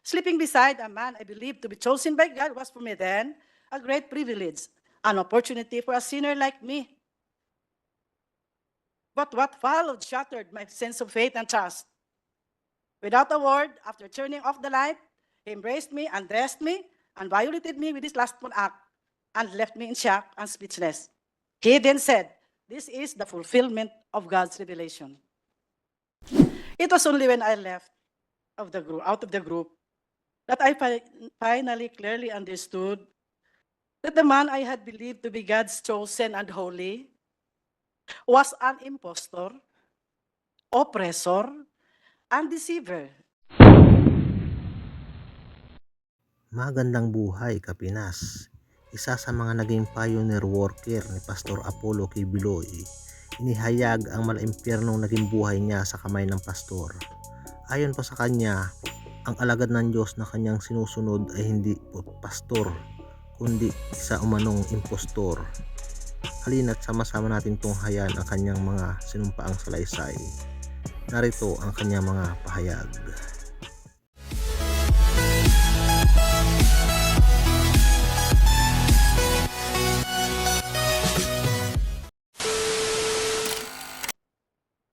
Sleeping beside a man I believed to be chosen by God was for me then a great privilege, an opportunity for a sinner like me. But what followed shattered my sense of faith and trust. Without a word, after turning off the light, he embraced me, undressed me, and violated me with his lustful act, and left me in shock and speechless. He then said, "This is the fulfillment of God's revelation." It was only when I left out of the group that I finally clearly understood that the man I had believed to be God's chosen and holy was an impostor, oppressor, and deceiver. Magandang buhay, Kapinas! Isa sa mga naging pioneer worker ni Pastor Apollo Quiboloy, inihayag ang malaimpyernong naging buhay niya sa kamay ng pastor. Ayon pa sa kanya, ang alagad ng Diyos na kanyang sinusunod ay hindi pastor, kundi isa umanong impostor. Halina't sama-sama nating tunghayan ang kanyang mga sinumpaang salaysay. Narito ang kanyang mga pahayag.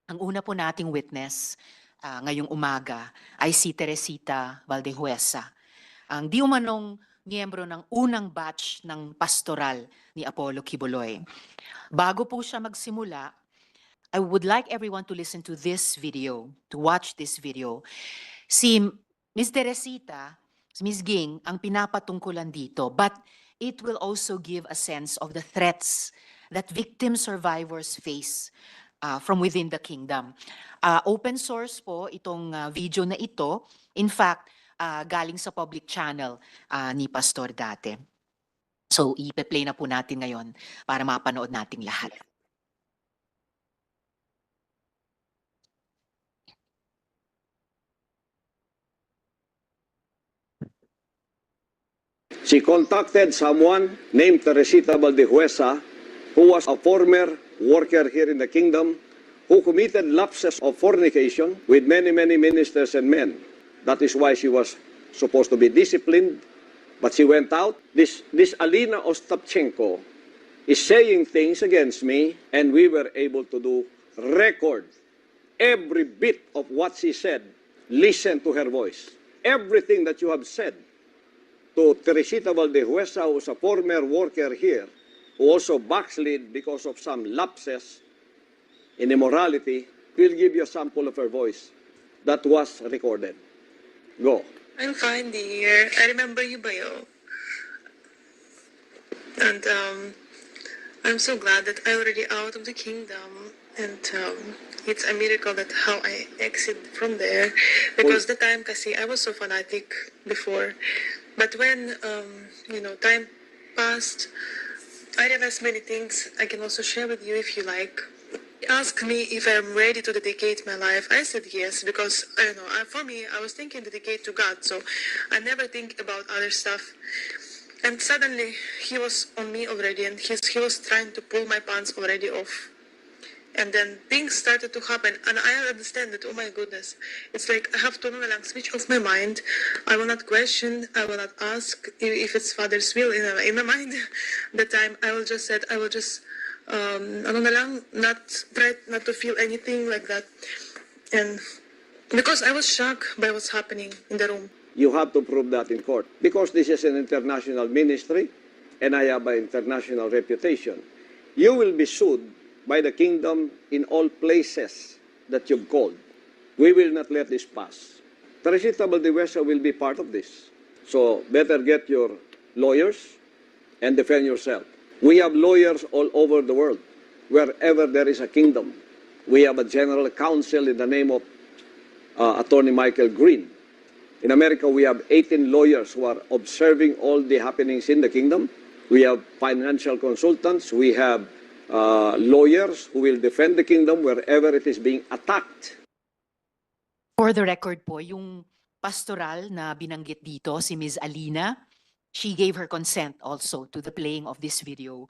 Ang una po nating witness ngayong umaga ay si Teresita Valdehuesa, ang di umanong miyembro ng unang batch ng pastoral ni Apollo Quiboloy. Bago po siya magsimula, I would like everyone to listen to this video, to watch this video. Si Ms. Teresita, si Ms. Ging, ang pinapatungkulan dito, but it will also give a sense of the threats that victim survivors face from within the kingdom. Open source po itong video na ito. In fact, galing sa public channel ni Pastor dati. So, ipe-play na po natin ngayon para mapanood nating lahat. She contacted someone named Teresita Valdehuesa, who was a former worker here in the kingdom, who committed lapses of fornication with many ministers and men. That is why she was supposed to be disciplined, but she went out. This Alina Ostapchenko is saying things against me, and we were able to record every bit of what she said. Listen to her voice. Everything that you have said to Teresita Valdehuesa, who's a former worker here, who also backslid because of some lapses in immorality, we'll give you a sample of her voice that was recorded. Go. I'm fine, dear. I remember you, Bayo. And I'm so glad that I'm already out of the kingdom. And it's a miracle that how I exit from there. Because the time, kasi I was so fanatic before. But when, time passed, I realized many things I can also share with you if you like. Ask me if I'm ready to dedicate my life. I said yes, because for me, I was thinking dedicate to God, so I never think about other stuff. And suddenly, he was on me already, and he was trying to pull my pants already off. And then things started to happen, and I understand that, oh my goodness, it's like I have to switch off my mind. I will not question, I will not ask if it's Father's will in my mind. That time, I will just not try not to feel anything like that. And because I was shocked by what's happening in the room. You have to prove that in court, because this is an international ministry, and I have an international reputation. You will be sued by the kingdom in all places that you've called. We will not let this pass. Teresita Valdehuesa will be part of this. So better get your lawyers and defend yourself. We have lawyers all over the world. Wherever there is a kingdom, we have a general counsel in the name of Attorney Michael Green. In America, we have 18 lawyers who are observing all the happenings in the kingdom. We have financial consultants. We have lawyers who will defend the kingdom wherever it is being attacked. For the record po, yung pastoral na binanggit dito, si Ms. Alina, she gave her consent also to the playing of this video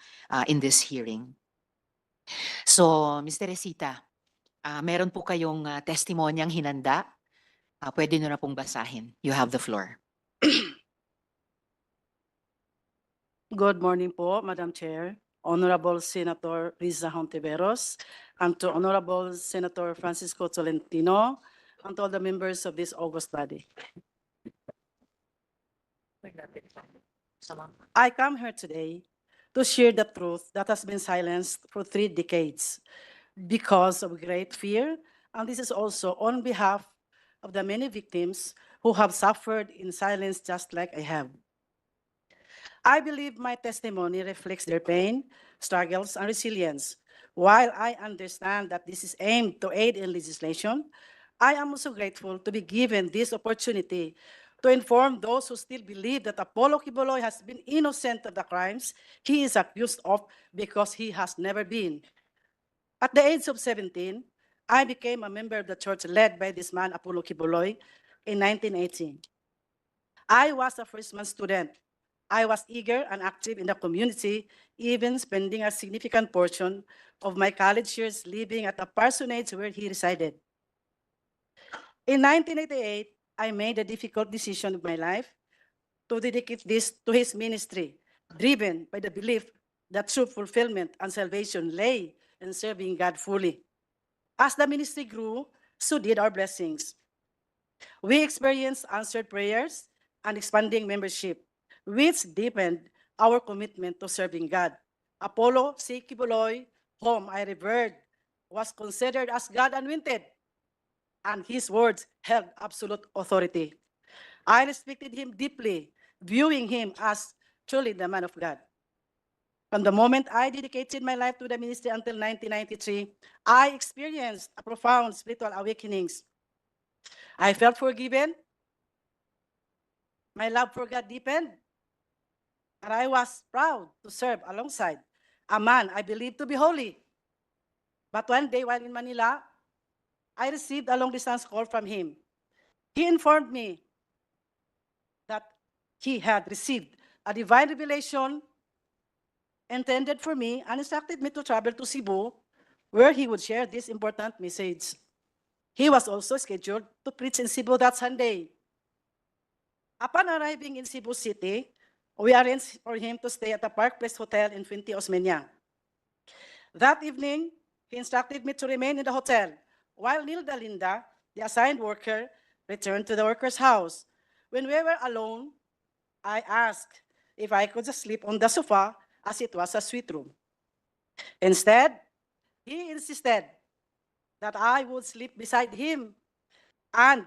in this hearing. So, Ms. Teresita, meron po kayong testimonyang hinanda Pwede nyo na pong basahin. You have the floor. Good morning po, Madam Chair, Honorable Senator Riza Hontiveros, and to Honorable Senator Francisco Tolentino, and to all the members of this august body. I come here today to share the truth that has been silenced for 3 decades because of great fear, and this is also on behalf of the many victims who have suffered in silence just like I have. I believe my testimony reflects their pain, struggles, and resilience. While I understand that this is aimed to aid in legislation, I am also grateful to be given this opportunity to inform those who still believe that Apollo Quiboloy has been innocent of the crimes he is accused of because he has never been. At the age of 17, I became a member of the church led by this man, Apollo Quiboloy, in 1918. I was a freshman student. I was eager and active in the community, even spending a significant portion of my college years living at the parsonage where he resided. In 1988, I made a difficult decision of my life to dedicate this to his ministry, driven by the belief that true fulfillment and salvation lay in serving God fully. As the ministry grew, so did our blessings. We experienced answered prayers and expanding membership, which deepened our commitment to serving God. Apollo C. Quiboloy, whom I revered, was considered as God anointed, and his words held absolute authority. I respected him deeply, viewing him as truly the man of God. From the moment I dedicated my life to the ministry until 1993, I experienced a profound spiritual awakenings. I felt forgiven. My love for God deepened, and I was proud to serve alongside a man I believed to be holy. But one day while in Manila, I received a long-distance call from him. He informed me that he had received a divine revelation intended for me and instructed me to travel to Cebu, where he would share this important message. He was also scheduled to preach in Cebu that Sunday. Upon arriving in Cebu City, we arranged for him to stay at the Park Place Hotel in Fuente Osmeña. That evening, he instructed me to remain in the hotel, while Nilda Linda, the assigned worker, returned to the worker's house. When we were alone, I asked if I could just sleep on the sofa as it was a suite room. Instead, he insisted that I would sleep beside him and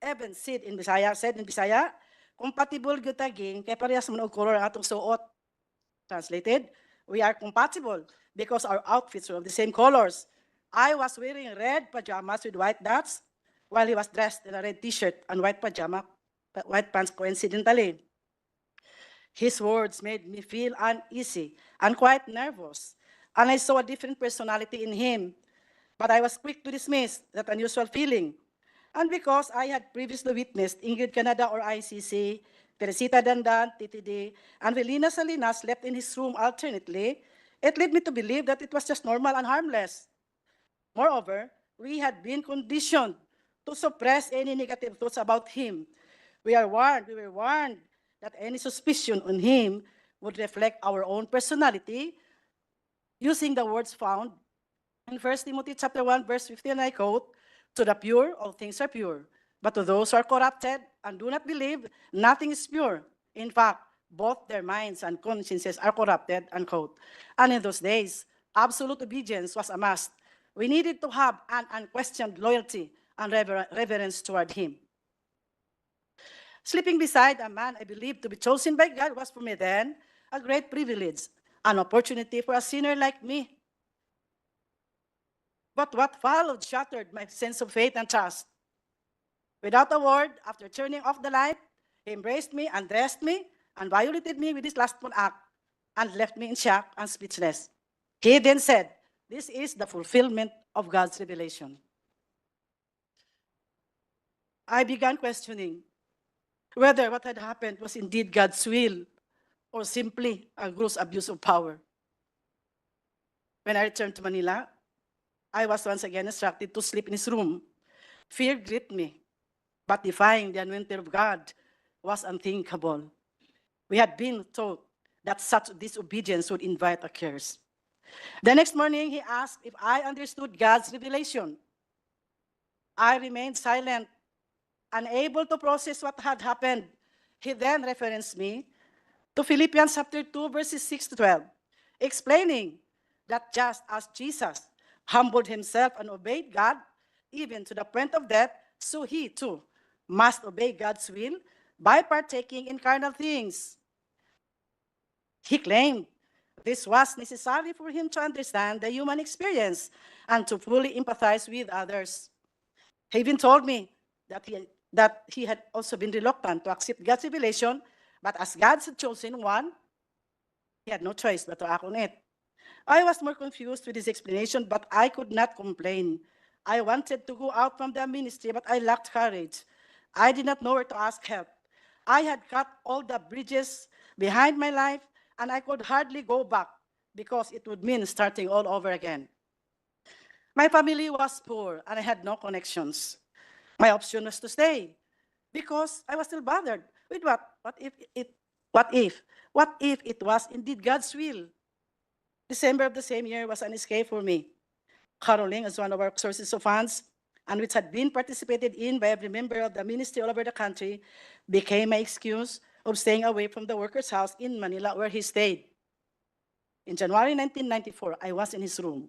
even said in Bisaya, compatible gyud taging kay parehas man og color ang atong suot. Translated, we are compatible because our outfits were of the same colors. I was wearing red pajamas with white dots, while he was dressed in a red t-shirt and white white pants coincidentally. His words made me feel uneasy and quite nervous, and I saw a different personality in him. But I was quick to dismiss that unusual feeling. And because I had previously witnessed Ingrid Canada or ICC, Teresita Dandan, TTD, and Velina Salinas slept in his room alternately, it led me to believe that it was just normal and harmless. Moreover, we had been conditioned to suppress any negative thoughts about him. We were warned that any suspicion on him would reflect our own personality, using the words found in 1 Timothy chapter 1, verse 15, and I quote, "To the pure, all things are pure. But to those who are corrupted and do not believe, nothing is pure. In fact, both their minds and consciences are corrupted," unquote. And in those days, absolute obedience was a must. We needed to have an unquestioned loyalty and reverence toward him. Sleeping beside a man I believed to be chosen by God was for me then a great privilege, an opportunity for a sinner like me. But what followed shattered my sense of faith and trust. Without a word, after turning off the light, he embraced me, undressed me, and violated me with his lustful act, and left me in shock and speechless. He then said, "This is the fulfillment of God's revelation." I began questioning whether what had happened was indeed God's will or simply a gross abuse of power. When I returned to Manila, I was once again instructed to sleep in his room. Fear gripped me. but defying the anointing of God was unthinkable. We had been told that such disobedience would invite a curse. The next morning, he asked if I understood God's revelation. I remained silent, unable to process what had happened. He then referenced me to Philippians chapter 2, verses 6 to 12, explaining that just as Jesus humbled himself and obeyed God, even to the point of death, so he too must obey God's will by partaking in carnal things. He claimed this was necessary for him to understand the human experience and to fully empathize with others. He even told me that he had also been reluctant to accept God's revelation, but as God's chosen one, he had no choice but to act on it. I was more confused with his explanation, but I could not complain. I wanted to go out from the ministry, but I lacked courage. I did not know where to ask help. I had cut all the bridges behind my life, and I could hardly go back because it would mean starting all over again. My family was poor, and I had no connections. My option was to stay because I was still bothered with what if it was indeed God's will. December of the same year was an escape for me. Caroling is one of our sources of funds, and which had been participated in by every member of the ministry all over the country, became my excuse of staying away from the worker's house in Manila where he stayed. In January 1994, I was in his room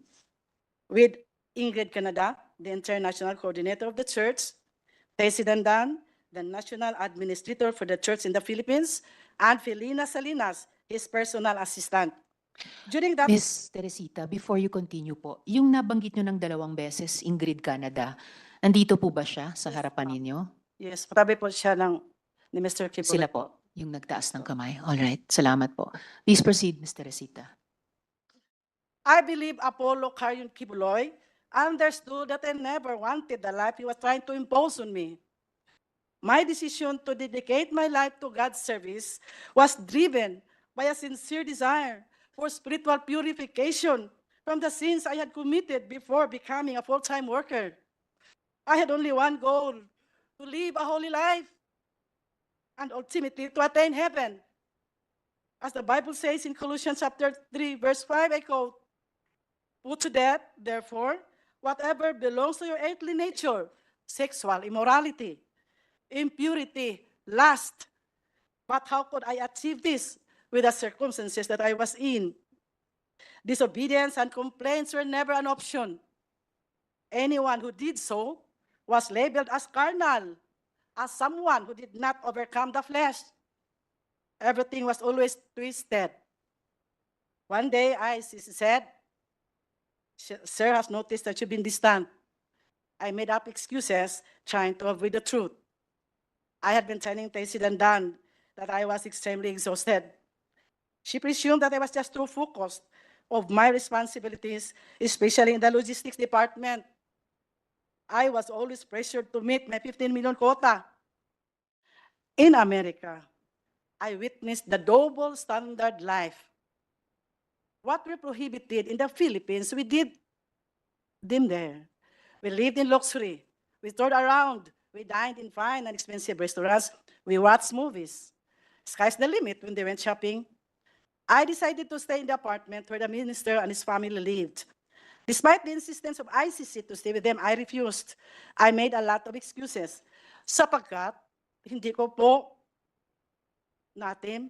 with Ingrid Canada, the international coordinator of the church, President Dan, the national administrator for the church in the Philippines, and Felina Salinas, his personal assistant. During that, Miss Teresita, before you continue po, yung nabanggit nyo ng 2 beses, Ingrid Canada, nandito po ba siya sa harapan ninyo? yes, patabi po siya ni Mr. Kipo. Sila po, yung nagtaas ng kamay. All right, salamat po. Please proceed, Miss Teresita. I believe Apollo Caryon Quiboloy understood that I never wanted the life he was trying to impose on me. My decision to dedicate my life to God's service was driven by a sincere desire for spiritual purification from the sins I had committed before becoming a full-time worker. I had only one goal, to live a holy life and ultimately to attain heaven. As the Bible says in Colossians chapter 3, verse 5, I quote, "Put to death, therefore, whatever belongs to your earthly nature, sexual immorality, impurity, lust." But how could I achieve this with the circumstances that I was in? Disobedience and complaints were never an option. Anyone who did so was labeled as carnal, as someone who did not overcome the flesh. Everything was always twisted. One day, she said, "Sir has noticed that you've been distant." I made up excuses, trying to avoid the truth. I had been telling President Dan that I was extremely exhausted. She presumed that I was just too focused of my responsibilities, especially in the logistics department. I was always pressured to meet my 15 million quota. In America, I witnessed the double standard life. What we prohibited in the Philippines, we did them there. We lived in luxury. We toured around. We dined in fine and expensive restaurants. We watched movies. Sky's the limit when they went shopping. I decided to stay in the apartment where the minister and his family lived. Despite the insistence of ICC to stay with them, I refused. I made a lot of excuses. Sapagkat, hindi ko po natin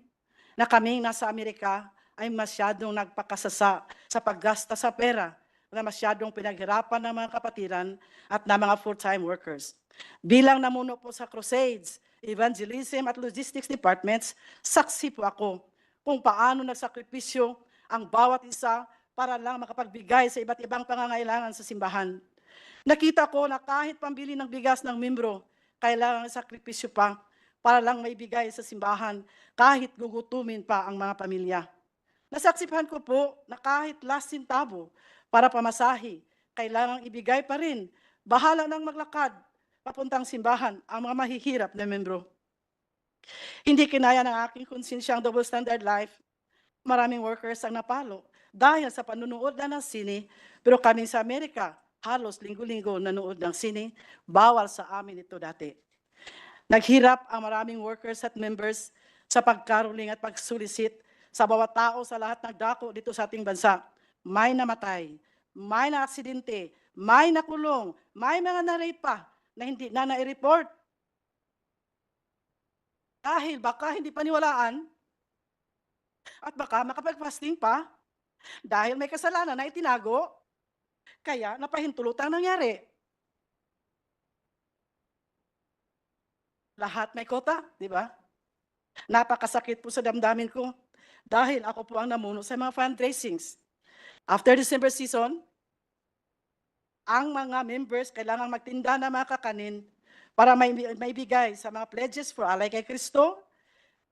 na kaming nasa Amerika ay masyadong nagpakasasa sa paggasta sa pera na masyadong pinaghirapan ng mga kapatiran at ng mga full-time workers. Bilang namuno po sa crusades, evangelism at logistics departments, saksi po ako kung paano nagsakripisyo ang bawat isa para lang makapagbigay sa iba't ibang pangangailangan sa simbahan. Nakita ko na kahit pambili ng bigas ng membro, kailangan sakripisyo pa para lang maibigay sa simbahan kahit gugutumin pa ang mga pamilya. Nasaksihan ko po na kahit last centavo para pamasahe, kailangang ibigay pa rin. Bahala nang maglakad papuntang simbahan ang mga mahihirap na membro. Hindi kinaya ng aking konsensya ang double standard life. Maraming workers ang napalo dahil sa panunood na ng sine, pero kami sa Amerika, halos linggo-linggo nanood ng sine, bawal sa amin ito dati. Naghirap ang maraming workers at members sa pagkaruling at pagsulisit sa bawat tao sa lahat ng dako dito sa ating bansa. May namatay, may na-aksidente, may nakulong, may mga na-rape pa na hindi na nai-report. Dahil baka hindi paniwalaan at baka makapag-fasting pa dahil may kasalanan na itinago, kaya napahintulutang nangyari. Lahat may kota, di ba? Napakasakit po sa damdamin ko dahil ako po ang namuno sa mga fundraisings. After December season, ang mga members kailangan magtinda ng mga kakanin para maibigay sa mga pledges for Alay kay Kristo,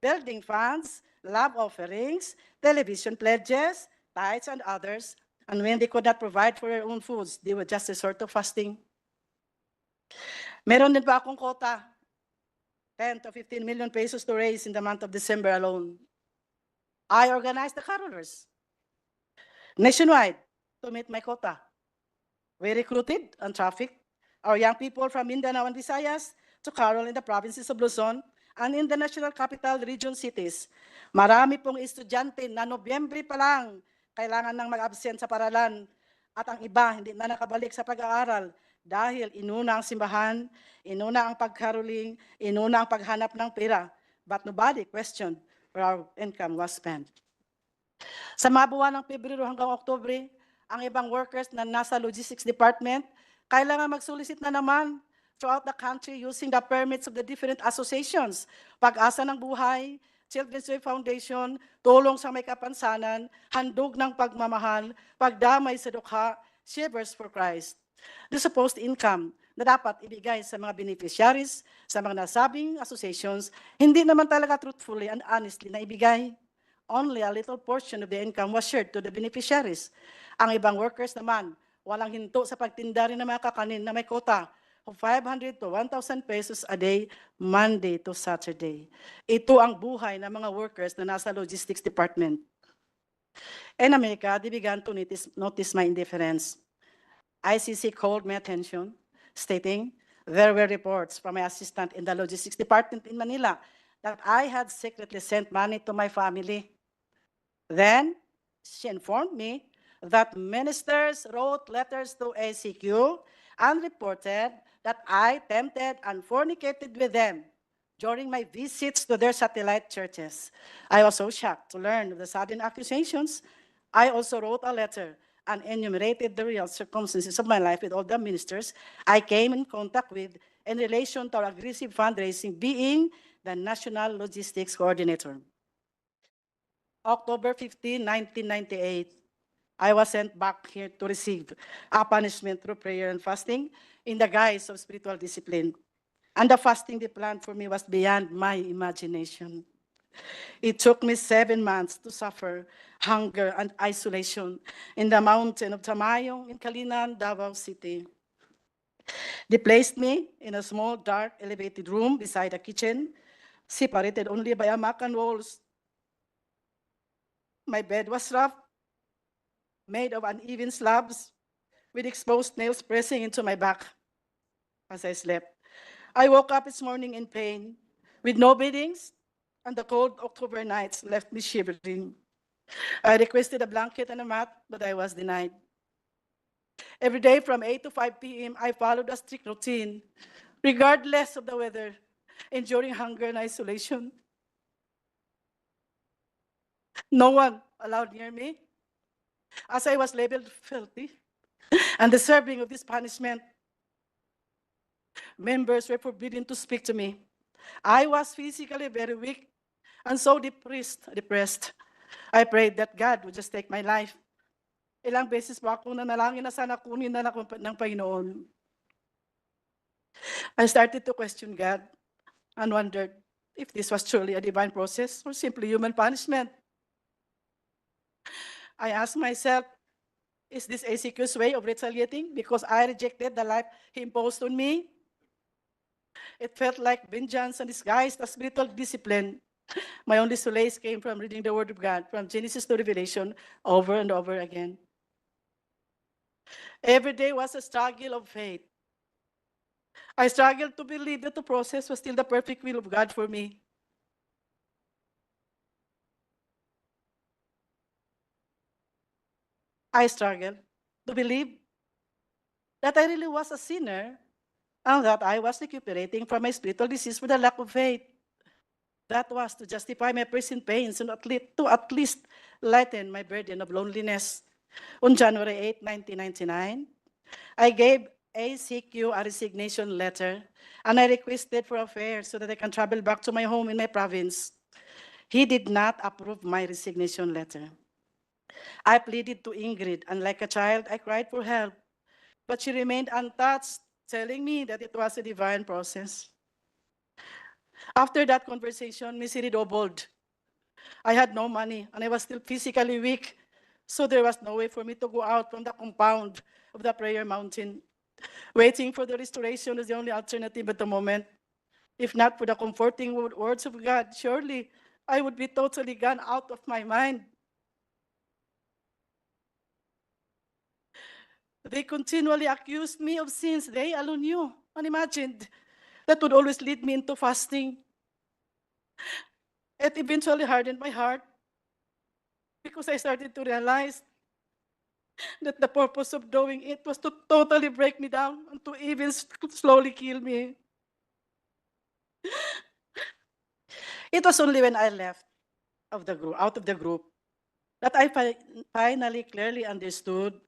building funds, love offerings, television pledges, tithes, and others. And when they could not provide for their own foods, they would just resort to fasting. Meron din pa akong kota, 10 to 15 million pesos to raise in the month of December alone. I organized the carolers nationwide to meet my quota. We recruited and trafficked our young people from Mindanao and Visayas to carol in the provinces of Luzon and in the national capital region cities. Marami pong estudyante na Nobyembre pa lang kailangan nang mag-absent sa paralan at ang iba hindi na nakabalik sa pag-aaral dahil inuna ang simbahan, inuna ang pagkaroling, inuna ang paghanap ng pera. But nobody questioned where our income was spent. Sa mga buwan ng Pebrero hanggang Oktubre, ang ibang workers na nasa logistics department, kailangan mag-solicit na naman throughout the country using the permits of the different associations. Pag-asa ng buhay, Children's Way Foundation, tulong sa may kapansanan, handog ng pagmamahal, pagdamay sa dukha, Shivers for Christ. The supposed income na dapat ibigay sa mga beneficiaries sa mga nasabing associations, hindi naman talaga truthfully and honestly na ibigay. Only a little portion of the income was shared to the beneficiaries. Ang ibang workers naman, walang hinto sa pagtinda rin ng mga kakanin na may kota of 500 to 1,000 pesos a day, Monday to Saturday. Ito ang buhay ng mga workers na nasa logistics department. In America, they began to notice my indifference. ICC called my attention, stating there were reports from my assistant in the logistics department in Manila that I had secretly sent money to my family. Then, she informed me that ministers wrote letters to ACQ and reported that I tempted and fornicated with them during my visits to their satellite churches. I was so shocked to learn of the sudden accusations. I also wrote a letter and enumerated the real circumstances of my life with all the ministers I came in contact with in relation to our aggressive fundraising, being the National Logistics Coordinator. October 15, 1998, I was sent back here to receive a punishment through prayer and fasting in the guise of spiritual discipline. And the fasting they planned for me was beyond my imagination. It took me 7 months to suffer hunger and isolation in the mountain of Tamayong in Kalinan, Davao City. They placed me in a small, dark, elevated room beside a kitchen, separated only by a mat and walls. My bed was rough, made of uneven slabs, with exposed nails pressing into my back as I slept. I woke up this morning in pain, with no beddings, and the cold October nights left me shivering. I requested a blanket and a mat, but I was denied. Every day from 8 to 5 p.m., I followed a strict routine, regardless of the weather, enduring hunger and isolation. No one allowed near me, as I was labeled filthy and deserving of this punishment. Members were forbidden to speak to me. I was physically very weak and so depressed. I prayed that God would just take my life. Ilang beses po ako nanalangin na sana kunin na ako ng Panginoon. I started to question God and wondered if this was truly a divine process or simply human punishment. I asked myself, is this ACQ's way of retaliating because I rejected the life he imposed on me? It felt like vengeance and disguised as spiritual discipline. My only solace came from reading the Word of God, from Genesis to Revelation, over and over again. Every day was a struggle of faith. I struggled to believe that the process was still the perfect will of God for me. I struggled to believe that I really was a sinner and that I was recuperating from my spiritual disease for the lack of faith. That was to justify my present pains and at least lighten my burden of loneliness. On January 8, 1999, I gave ACQ a resignation letter and I requested for a fare so that I can travel back to my home in my province. He did not approve my resignation letter. I pleaded to Ingrid, and like a child, I cried for help. But she remained untouched, telling me that it was a divine process. After that conversation, misery doubled. I had no money, and I was still physically weak. So there was no way for me to go out from the compound of the prayer mountain. Waiting for the restoration is the only alternative at the moment. If not for the comforting words of God, surely I would be totally gone out of my mind. They continually accused me of sins they alone knew, unimagined, that would always lead me into fasting. It eventually hardened my heart because I started to realize that the purpose of doing it was to totally break me down and to even slowly kill me. It was only when I left out of the group, that I finally clearly understood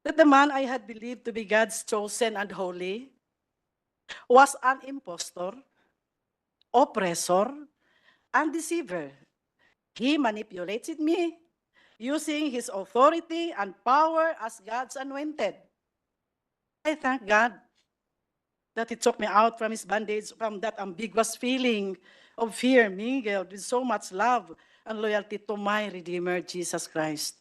that the man I had believed to be God's chosen and holy was an impostor, oppressor, and deceiver. He manipulated me using his authority and power as God's anointed. I thank God that he took me out from his bondage, from that ambiguous feeling of fear mingled with so much love and loyalty to my Redeemer, Jesus Christ.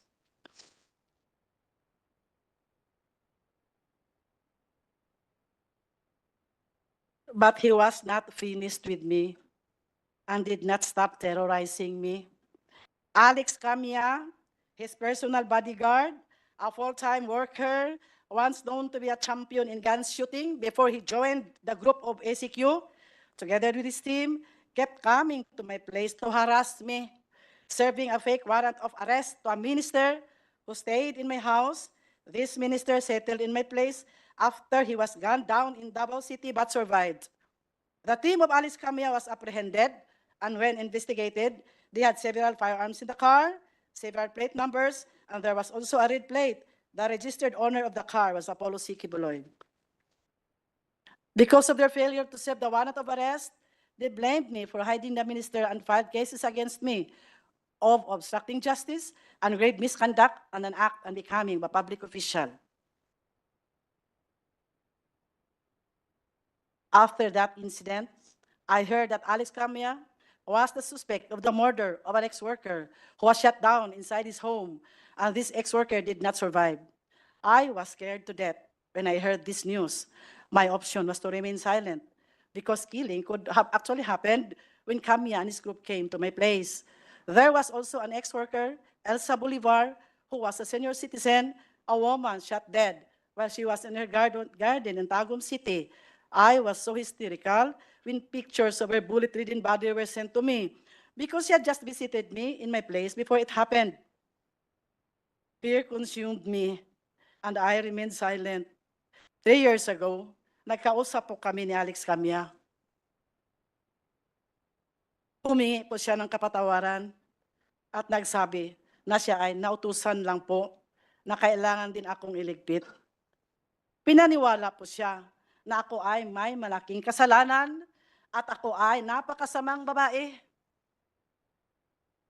But he was not finished with me and did not stop terrorizing me. Alex Camia, his personal bodyguard, a full-time worker, once known to be a champion in gun shooting before he joined the group of ACQ, together with his team, kept coming to my place to harass me, serving a fake warrant of arrest to a minister who stayed in my house. This minister settled in my place after he was gunned down in Davao City but survived. The team of Alice Camilla was apprehended, and when investigated, they had several firearms in the car, several plate numbers, and there was also a red plate. The registered owner of the car was Apollo C. Quiboloy. Because of their failure to serve the warrant of arrest, they blamed me for hiding the minister and filed cases against me of obstructing justice and grave misconduct and an act on becoming a public official. After that incident, I heard that Alex Camilla was the suspect of the murder of an ex-worker who was shot down inside his home, and this ex-worker did not survive. I was scared to death when I heard this news. My option was to remain silent because killing could have actually happened when Camilla and his group came to my place. There was also an ex-worker, Elsa Bolivar, who was a senior citizen, a woman shot dead while she was in her garden in Tagum City. I was so hysterical when pictures of her bullet-ridden body were sent to me because she had just visited me in my place before it happened. Fear consumed me and I remained silent. 3 years ago, nagkausap po kami ni Alex Camilla. Humingi po siya ng kapatawaran at nagsabi na siya ay nautusan lang po na kailangan din akong iligpit. Pinaniwala po siya na ako ay may malaking kasalanan at ako ay napakasamang babae.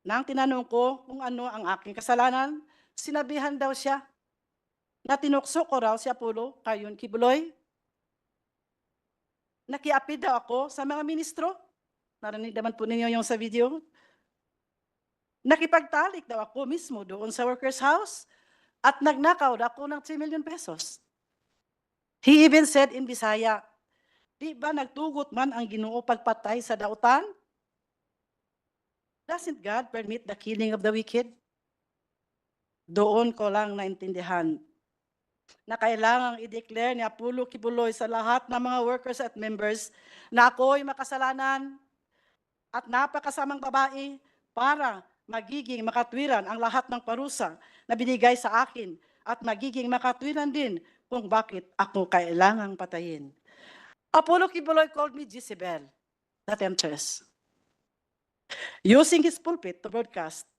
Nang tinanong ko kung ano ang aking kasalanan, sinabihan daw siya na tinukso ko raw si Apollo Cayon Quiboloy. Nakiapid daw ako sa mga ministro. Narinig naman po ninyo yung sa video. Nakipagtalik daw ako mismo doon sa worker's house at nagnakaw daw ako ng 3 million pesos. He even said in Bisaya, di ba nagtugot man ang Ginoo pagpatay sa dautan? Doesn't God permit the killing of the wicked? Doon ko lang naintindihan na kailangang i-declare ni Apollo Quiboloy sa lahat ng mga workers at members na ako'y makasalanan at napakasamang babae para magiging makatwiran ang lahat ng parusa na binigay sa akin at magiging makatwiran din kung bakit ako kailangang patayin. Apollo Quiboloy called me Jezebel, the temptress, using his pulpit to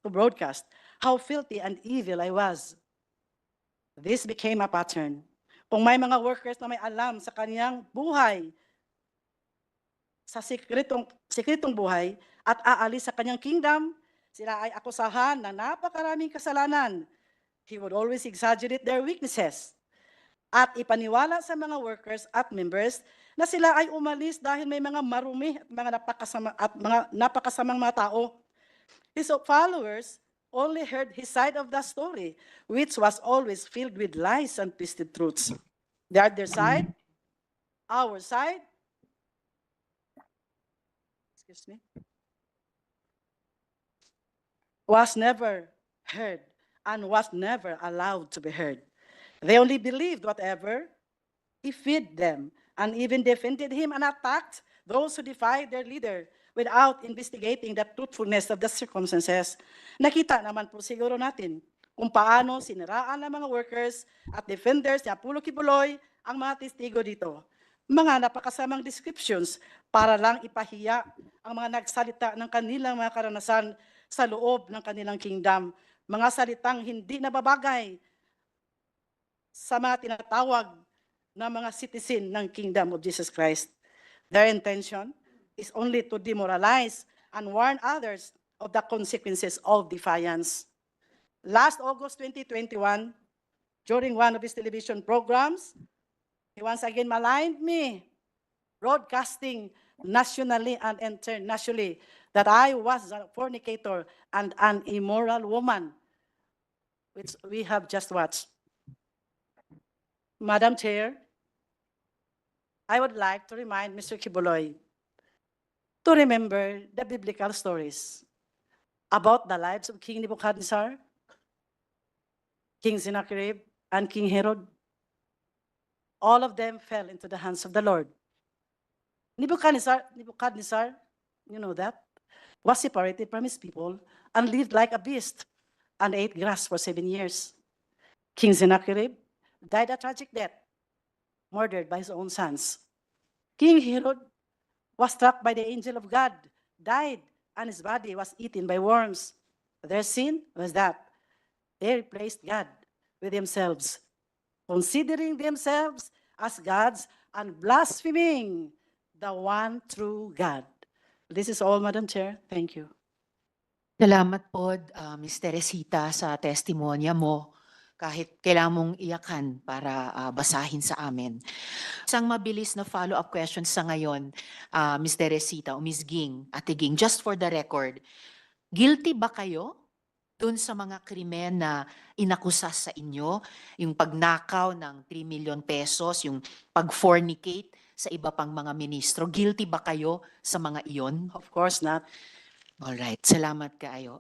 broadcast how filthy and evil I was. This became a pattern. Kung may mga workers na may alam sa kanyang buhay, sa sikretong buhay at aalis sa kanyang kingdom, sila ay akusahan ng napakaraming kasalanan. He would always exaggerate their weaknesses at ipaniwala sa mga workers at members na sila ay umalis dahil may mga marumi at mga napakasamang mga tao. His followers only heard his side of the story, which was always filled with lies and twisted truths. The other side, our side, was never heard and was never allowed to be heard. They only believed whatever he fed them and even defended him and attacked those who defied their leader without investigating the truthfulness of the circumstances. Nakita naman po siguro natin kung paano siniraan ng mga workers at defenders ni Apollo Quiboloy ang mga testigo dito. Mga napakasamang descriptions para lang ipahiya ang mga nagsalita ng kanilang mga karanasan sa loob ng kanilang kingdom. Mga salitang hindi nababagay sa mga tinatawag na mga citizen ng kingdom of Jesus Christ. Their intention is only to demoralize and warn others of the consequences of defiance. Last August 2021, during one of his television programs, he once again maligned me, broadcasting nationally and internationally that I was a fornicator and an immoral woman, which we have just watched. Madam Chair, I would like to remind Mr. Quiboloy to remember the biblical stories about the lives of King Nebuchadnezzar, King Sennacherib, and King Herod. All of them fell into the hands of the Lord. Nebuchadnezzar, you know that, was separated from his people and lived like a beast and ate grass for 7 years. King Sennacherib died a tragic death, murdered by his own sons. King Herod was struck by the angel of God, died, and his body was eaten by worms. Their sin was that they replaced God with themselves, considering themselves as gods and blaspheming the one true God. This is all, Madam Chair. Thank you. Salamat po, Ms. Teresita, sa testimonya mo. Kahit kailangan mong iyakan para basahin sa amin. Isang mabilis na follow-up question sa ngayon, Ms. Teresita o Ms. Ging, Ate Ging, just for the record, guilty ba kayo dun sa mga krimen na inakusa sa inyo? Yung pagnakaw ng 3 million pesos, yung pag-fornicate sa iba pang mga ministro, guilty ba kayo sa mga iyon? Of course not. Alright, salamat kaayo.